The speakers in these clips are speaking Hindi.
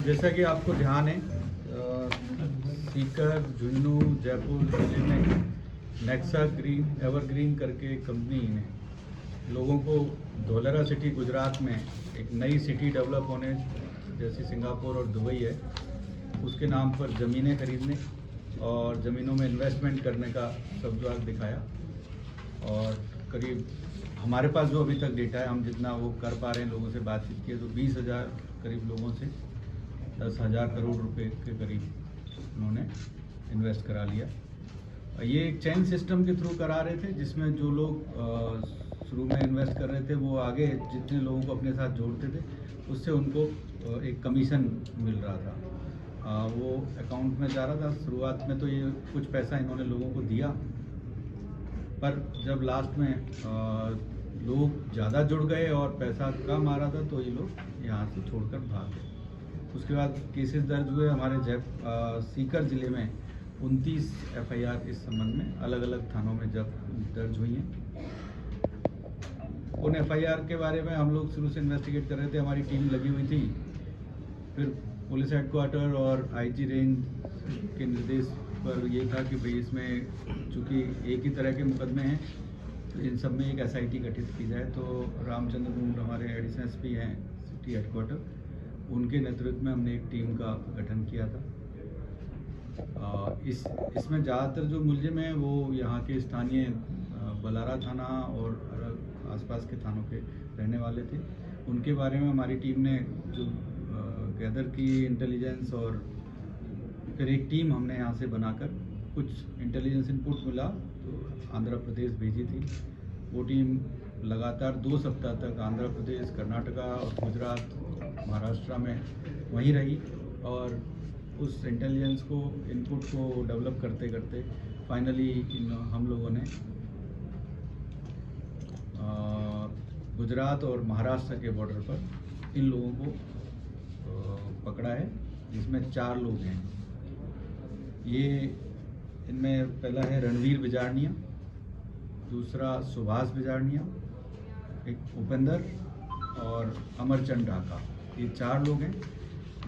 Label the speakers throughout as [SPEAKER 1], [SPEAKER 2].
[SPEAKER 1] जैसा कि आपको ध्यान है, सीकर, झुंझुनू, जयपुर जिले में नेक्सा ग्रीन एवरग्रीन करके एक कंपनी ने लोगों को धोलेरा सिटी गुजरात में एक नई सिटी डेवलप होने जैसी सिंगापुर और दुबई है उसके नाम पर ज़मीनें खरीदने और ज़मीनों में इन्वेस्टमेंट करने का सब्जाग दिखाया। और करीब हमारे पास जो अभी तक डेटा है, हम जितना वो कर पा रहे हैं, लोगों से बातचीत की है, तो 20,000 करीब लोगों से 10,000 करोड़ रुपए के करीब उन्होंने इन्वेस्ट करा लिया। ये एक चेन सिस्टम के थ्रू करा रहे थे, जिसमें जो लोग शुरू में इन्वेस्ट कर रहे थे वो आगे जितने लोगों को अपने साथ जोड़ते थे उससे उनको एक कमीशन मिल रहा था। वो अकाउंट में जा रहा था। शुरुआत में तो ये कुछ पैसा इन्होंने लोगों को दिया, पर जब लास्ट में लोग ज़्यादा जुड़ गए और पैसा कम आ रहा था तो ये लोग यहाँ से छोड़कर भाग गए। उसके बाद केसेस दर्ज हुए हमारे सीकर ज़िले में 29 FIR इस संबंध में अलग अलग थानों में जब दर्ज हुई हैं। उन FIR के बारे में हम लोग शुरू से इन्वेस्टिगेट कर रहे थे, हमारी टीम लगी हुई थी। फिर पुलिस हेडक्वार्टर और IG रेंज के निर्देश पर ये था कि भाई इसमें चूँकि एक ही तरह के मुकदमे हैं तो इन सब में एक SIT गठित की जाए। तो रामचंद्र गुंड हमारे एडिशनल SP हैं सिटी हेडक्वार्टर, उनके नेतृत्व में हमने एक टीम का गठन किया था। इसमें ज़्यादातर जो मुलजिम हैं वो यहाँ के स्थानीय बलारा थाना और आसपास के थानों के रहने वाले थे। उनके बारे में हमारी टीम ने जो गैदर की इंटेलिजेंस और फिर एक टीम हमने यहाँ से बनाकर कुछ इंटेलिजेंस इनपुट मिला तो आंध्र प्रदेश भेजी थी। वो टीम लगातार 2 सप्ताह तक आंध्र प्रदेश, कर्नाटका और गुजरात, महाराष्ट्र में वहीं रही और उस इंटेलिजेंस को इनपुट को डेवलप करते करते फाइनली हम लोगों ने गुजरात और महाराष्ट्र के बॉर्डर पर इन लोगों को पकड़ा है, जिसमें 4 लोग हैं। ये इनमें पहला है रणवीर बिजारनिया, दूसरा सुभाष बिजारनिया, एक उपेंद्र और अमरचंद ढाका। ये 4 लोग हैं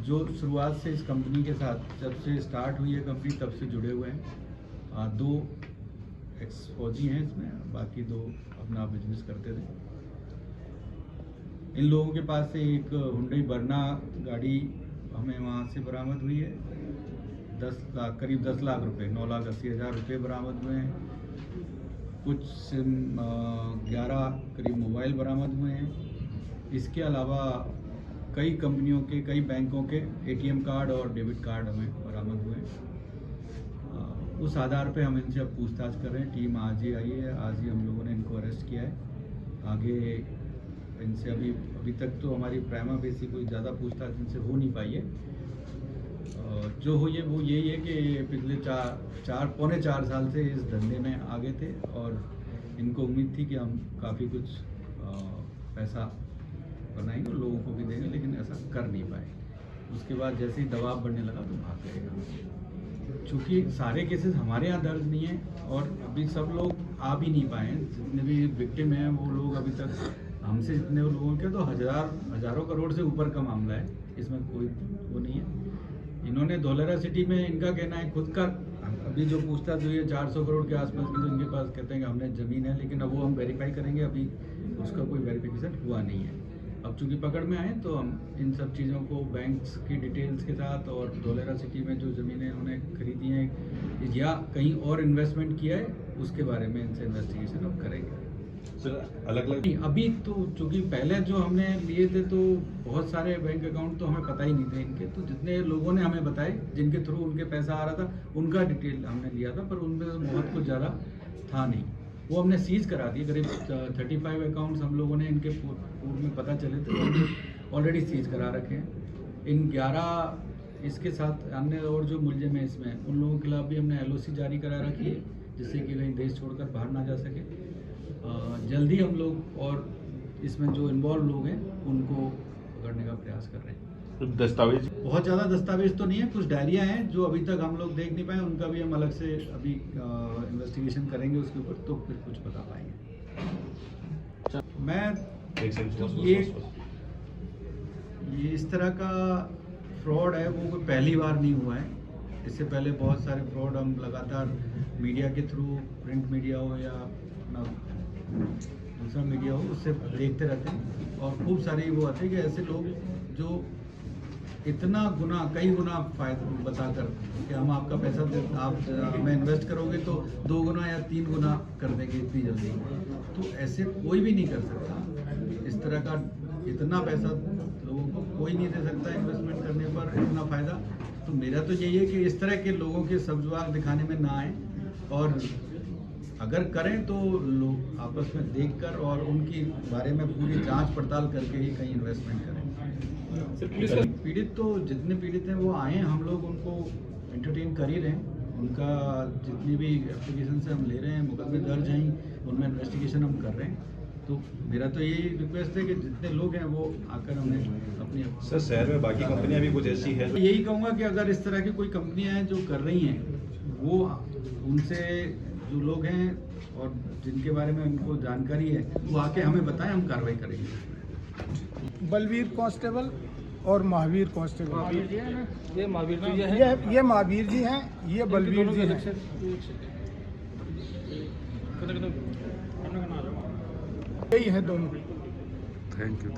[SPEAKER 1] जो शुरुआत से इस कंपनी के साथ जब से स्टार्ट हुई है कंपनी तब से जुड़े हुए हैं। 2 एक्स फौजी हैं इसमें, बाकी 2 अपना बिजनेस करते थे। इन लोगों के पास से एक हुंडई बरना गाड़ी हमें वहाँ से बरामद हुई है। 10 लाख करीब 10 लाख रुपए, 9,80,000 रुपये बरामद हुए हैं। कुछ सिम 11 करीब मोबाइल बरामद हुए हैं। इसके अलावा कई कंपनियों के, कई बैंकों के ATM कार्ड और डेबिट कार्ड हमें बरामद हुए हैं। उस आधार पे हम इनसे अब पूछताछ कर रहे हैं। टीम आज ही आई है, आज ही हम लोगों ने इनको अरेस्ट किया है। आगे इनसे अभी तक तो हमारी प्राइमा बेसी कोई ज़्यादा पूछताछ इनसे हो नहीं पाई है। जो हुई है वो यही है कि पिछले 4 साल से इस धंधे में आगे थे और इनको उम्मीद थी कि हम काफ़ी कुछ पैसा बनाएंगे, लोगों को भी देंगे, लेकिन ऐसा कर नहीं पाए। उसके बाद जैसे ही दबाव बढ़ने लगा तो भाग गए। चूँकि सारे केसेस हमारे यहाँ दर्ज नहीं हैं और अभी सब लोग आ भी नहीं पाए हैं। जितने भी विक्टिम हैं वो लोग अभी तक हमसे जितने लोगों के तो हज़ारों करोड़ से ऊपर का मामला है, इसमें कोई वो नहीं है। इन्होंने धोलेरा सिटी में, इनका कहना है खुद का, अभी जो पूछताछ हुई है 400 करोड़ के आसपास की, तो इनके पास कहते हैं कि हमने ज़मीन है, लेकिन अब वो हम वेरीफाई करेंगे, अभी उसका कोई वेरिफिकेशन हुआ नहीं है। अब चूँकि पकड़ में आए तो हम इन सब चीज़ों को बैंक्स की डिटेल्स के साथ और धोलेरा सिटी में जो ज़मीनें उन्होंने खरीदी हैं या कहीं और इन्वेस्टमेंट किया है उसके बारे में इनसे इन्वेस्टिगेशन अब करेंगे।
[SPEAKER 2] सर अलग अलग
[SPEAKER 1] अभी तो चूँकि पहले जो हमने लिए थे तो बहुत सारे बैंक अकाउंट तो हमें पता ही नहीं थे इनके, तो जितने लोगों ने हमें बताए जिनके थ्रू उनके पैसा आ रहा था उनका डिटेल हमने लिया था, पर उनमें बहुत कुछ ज़्यादा था नहीं। वो हमने सीज करा दिए। करीब 35 अकाउंट्स हम लोगों ने इनके पूर्व में पता चले थे तो हमने ऑलरेडी सीज करा रखे हैं। इन 11 इसके साथ अन्य और जो मुलजिम हैं इसमें, उन लोगों के खिलाफ भी हमने LOC जारी करा रखी है, जिससे कि कहीं देश छोड़कर बाहर ना जा सके। जल्दी हम लोग और इसमें जो इन्वॉल्व लोग हैं उनको पकड़ने का प्रयास कर रहे हैं।
[SPEAKER 2] दस्तावेज
[SPEAKER 1] बहुत ज़्यादा दस्तावेज तो नहीं है, कुछ डायरियाँ हैं जो अभी तक हम लोग देख नहीं पाए, उनका भी हम अलग से अभी इन्वेस्टिगेशन करेंगे उसके ऊपर, तो फिर कुछ बता पाएंगे। मैं ये इस तरह का फ्रॉड है वो कोई पहली बार नहीं हुआ है। इससे पहले बहुत सारे फ्रॉड हम लगातार मीडिया के थ्रू, प्रिंट मीडिया हो या अपना दूसरा मीडिया हो, उससे देखते रहते हैं। और खूब सारे वो आते हैं कि ऐसे लोग जो इतना गुना, कई गुना फायदा बताकर कि हम आपका पैसा आप में इन्वेस्ट करोगे तो 2 गुना या 3 गुना कर देंगे इतनी जल्दी। तो ऐसे कोई भी नहीं कर सकता। इस तरह का इतना पैसा लोगों को कोई नहीं दे सकता इन्वेस्टमेंट करने पर, इतना फ़ायदा। तो मेरा तो यही है कि इस तरह के लोगों के सब्ज़वार दिखाने में ना आए, और अगर करें तो लोग आपस में देखकर और उनकी बारे में पूरी जांच पड़ताल करके ही कहीं इन्वेस्टमेंट करें। पीड़ित तो जितने पीड़ित हैं वो आए हैं, हम लोग उनको एंटरटेन कर ही रहे हैं। उनका जितनी भी एप्लीकेशन से हम ले रहे हैं, मुकदमे दर्ज हैं, उनमें इन्वेस्टिगेशन हम कर रहे हैं। तो मेरा तो यही रिक्वेस्ट है कि जितने लोग हैं वो आकर हमें अपनी
[SPEAKER 2] सर शहर में बाकी कंपनियां भी कुछ ऐसी है?
[SPEAKER 1] यही कहूँगा कि अगर इस तरह की कोई कंपनियां हैं जो कर रही हैं, वो उनसे जो लोग हैं और जिनके बारे में उनको जानकारी है वो आके हमें बताएं, हम कार्रवाई करेंगे।
[SPEAKER 3] बलवीर कांस्टेबल और महावीर कांस्टेबल।
[SPEAKER 4] महावीर जी है ना, ये महावीर जी है,
[SPEAKER 3] ये महावीर जी हैं, ये बलवीर जी हैं। यही है दोनों।
[SPEAKER 2] Thank you.